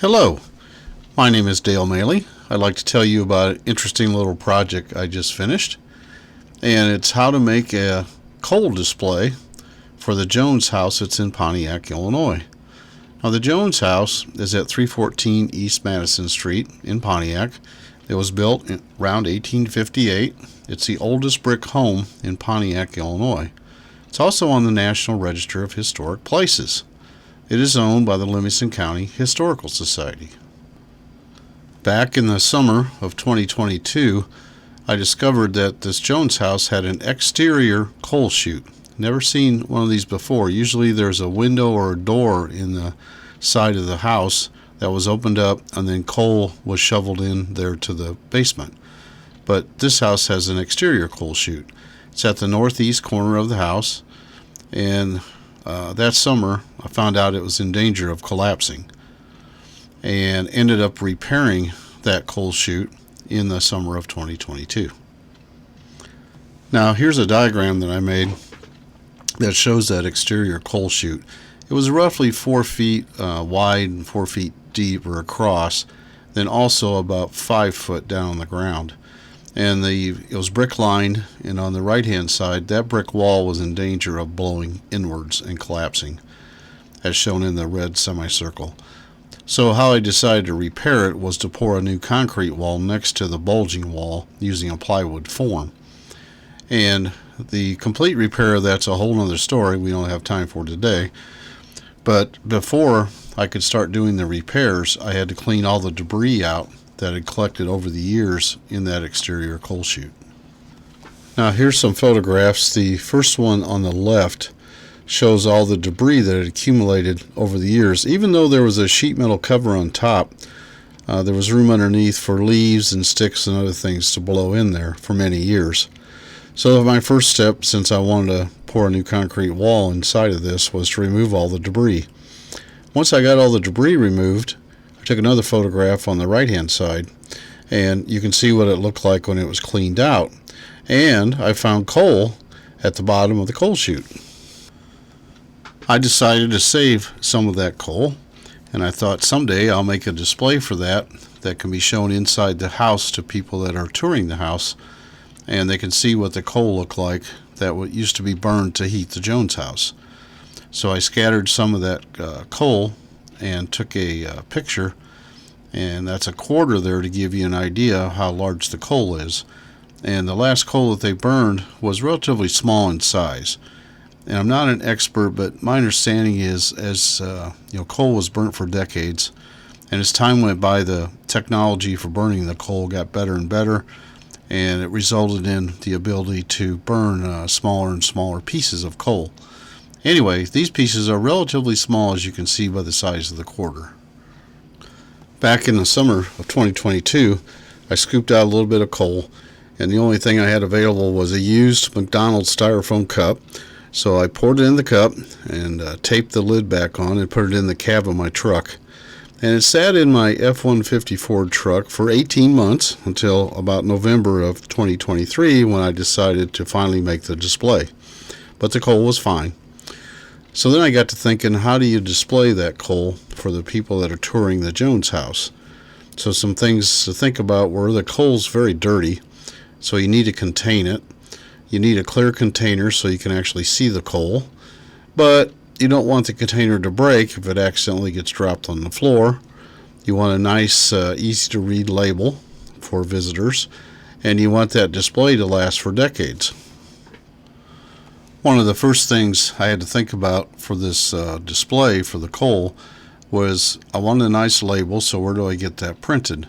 Hello, my name is Dale Maley. I'd like to tell you about an interesting little project I just finished, and it's how to make a coal display for the Jones House that's in Pontiac, Illinois. Now, the Jones House is at 314 East Madison Street in Pontiac. It was built around 1858. It's the oldest brick home in Pontiac, Illinois. It's also on the National Register of Historic Places. It is owned by the Livingston County Historical Society. Back in the summer of 2022, I discovered that this Jones house had an exterior coal chute. Never seen one of these before. Usually there's a window or a door in the side of the house that was opened up and then coal was shoveled in there to the basement. But this house has an exterior coal chute. It's at the northeast corner of the house, and that summer I found out it was in danger of collapsing and ended up repairing that coal chute in the summer of 2022. Now here's a diagram that I made that shows that exterior coal chute. It was roughly 4 feet wide and 4 feet deep or across, then also about 5 foot down on the ground. And it was brick lined, and on the right hand side that brick wall was in danger of blowing inwards and collapsing, as shown in the red semicircle. So how I decided to repair it was to pour a new concrete wall next to the bulging wall using a plywood form. And the complete repair of that's a whole nother story we don't have time for today. But before I could start doing the repairs, I had to clean all the debris out that had collected over the years in that exterior coal chute. Now here's some photographs. The first one on the left shows all the debris that had accumulated over the years. Even though there was a sheet metal cover on top, there was room underneath for leaves and sticks and other things to blow in there for many years. So my first step, since I wanted to pour a new concrete wall inside of this, was to remove all the debris. Once I got all the debris removed, I took another photograph on the right hand side, and you can see what it looked like when it was cleaned out. And I found coal at the bottom of the coal chute. I decided to save some of that coal, and I thought someday I'll make a display for that can be shown inside the house to people that are touring the house, and they can see what the coal looked like that used to be burned to heat the Jones house. So I scattered some of that coal and took a picture, and that's a quarter there to give you an idea how large the coal is. And the last coal that they burned was relatively small in size. And I'm not an expert, but my understanding is, as coal was burnt for decades, and as time went by, the technology for burning the coal got better and better, and it resulted in the ability to burn smaller and smaller pieces of coal. Anyway, these pieces are relatively small, as you can see by the size of the quarter. Back in the summer of 2022, I scooped out a little bit of coal, and the only thing I had available was a used McDonald's styrofoam cup. So I poured it in the cup and taped the lid back on and put it in the cab of my truck. And it sat in my F-150 Ford truck for 18 months until about November of 2023, when I decided to finally make the display. But the coal was fine. So then I got to thinking, how do you display that coal for the people that are touring the Jones house? So some things to think about were the coal's very dirty, so you need to contain it. You need a clear container so you can actually see the coal, but you don't want the container to break if it accidentally gets dropped on the floor. You want a nice, easy to read label for visitors, and you want that display to last for decades. One of the first things I had to think about for this display for the coal was I wanted a nice label, so where do I get that printed?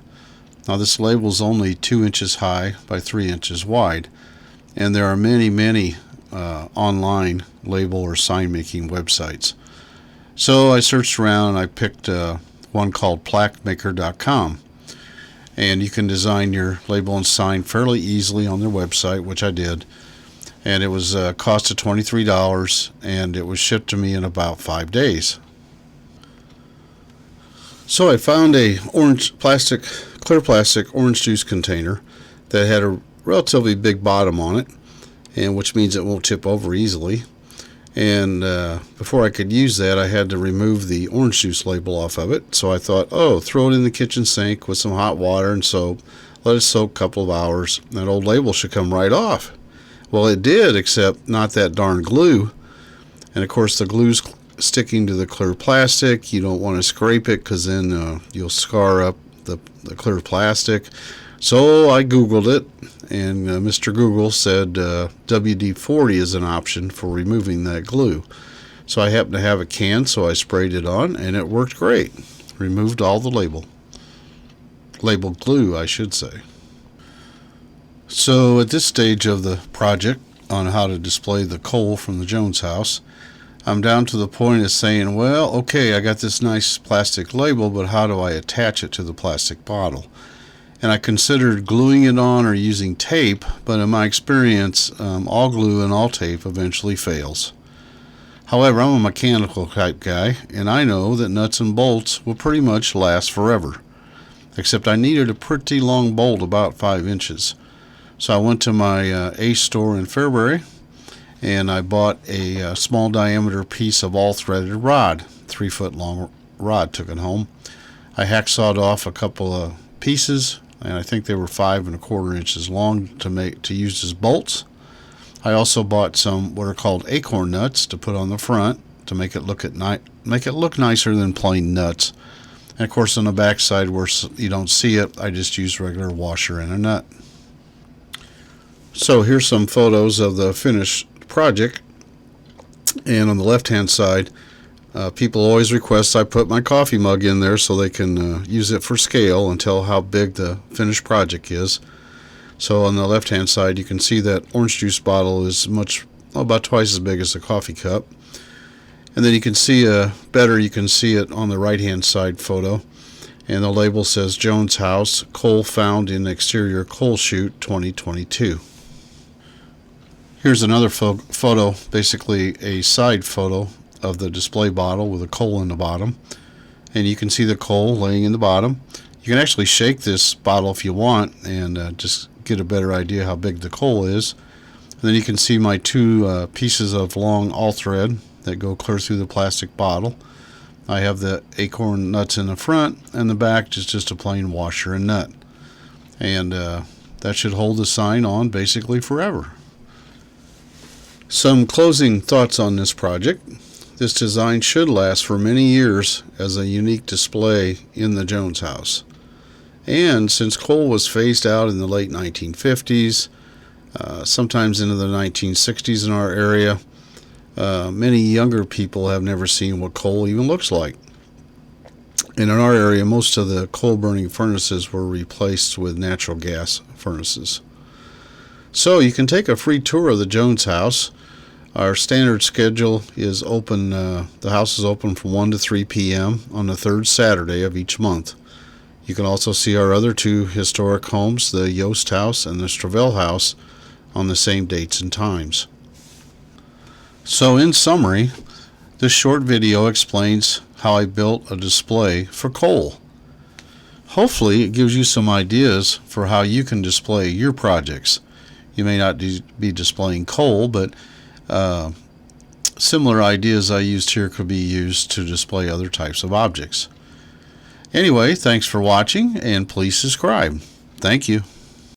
Now this label is only 2 inches high by 3 inches wide, and there are many online label or sign making websites. So I searched around and I picked one called plaquemaker.com, and you can design your label and sign fairly easily on their website, which I did. And it was a cost of $23, and it was shipped to me in about 5 days. So I found a clear plastic orange juice container that had a relatively big bottom on it, and which means it won't tip over easily. And before I could use that, I had to remove the orange juice label off of it. So I thought, oh, throw it in the kitchen sink with some hot water and soap. Let it soak a couple of hours. That old label should come right off. Well, it did, except not that darn glue. And of course, the glue's sticking to the clear plastic. You don't want to scrape it because then you'll scar up the clear plastic. So I Googled it, and Mr. Google said WD-40 is an option for removing that glue. So I happened to have a can, so I sprayed it on, and it worked great. Removed all the label glue, I should say. So at this stage of the project on how to display the coal from the Jones house, I'm down to the point of saying, well, okay, I got this nice plastic label, but how do I attach it to the plastic bottle? And I considered gluing it on or using tape, but in my experience, all glue and all tape eventually fails. However, I'm a mechanical type guy, and I know that nuts and bolts will pretty much last forever. Except I needed a pretty long bolt, about 5 inches. So I went to my Ace store in Fairbury, and I bought a small diameter piece of all-threaded rod, 3-foot long rod. Took it home. I hacksawed off a couple of pieces, and I think they were 5 1/4 inches long to use as bolts. I also bought some what are called acorn nuts to put on the front to make it look nicer than plain nuts. And of course, on the back side where you don't see it, I just used regular washer and a nut. So here's some photos of the finished project, and on the left hand side, people always request I put my coffee mug in there so they can use it for scale and tell how big the finished project is. So on the left hand side, you can see that orange juice bottle is about twice as big as a coffee cup. And then you can see you can see it on the right hand side photo, and the label says Jones House, coal found in exterior coal chute 2022. Here's another photo, basically a side photo of the display bottle with a coal in the bottom. And you can see the coal laying in the bottom. You can actually shake this bottle if you want and just get a better idea how big the coal is. And then you can see my 2 pieces of long all thread that go clear through the plastic bottle. I have the acorn nuts in the front, and the back is just a plain washer and nut. And that should hold the sign on basically forever. Some closing thoughts on this project. This design should last for many years as a unique display in the Jones house. And since coal was phased out in the late 1950s, sometimes into the 1960s in our area, many younger people have never seen what coal even looks like. And in our area, most of the coal burning furnaces were replaced with natural gas furnaces. So you can take a free tour of the Jones house. Our standard schedule is open. The house is open from 1 to 3 p.m. on the 3rd Saturday of each month. You can also see our other 2 historic homes, the Yost House and the Stravell House, on the same dates and times. So in summary, this short video explains how I built a display for coal. Hopefully it gives you some ideas for how you can display your projects. You may not be displaying coal, but similar ideas I used here could be used to display other types of objects. Anyway, thanks for watching, and please subscribe. Thank you.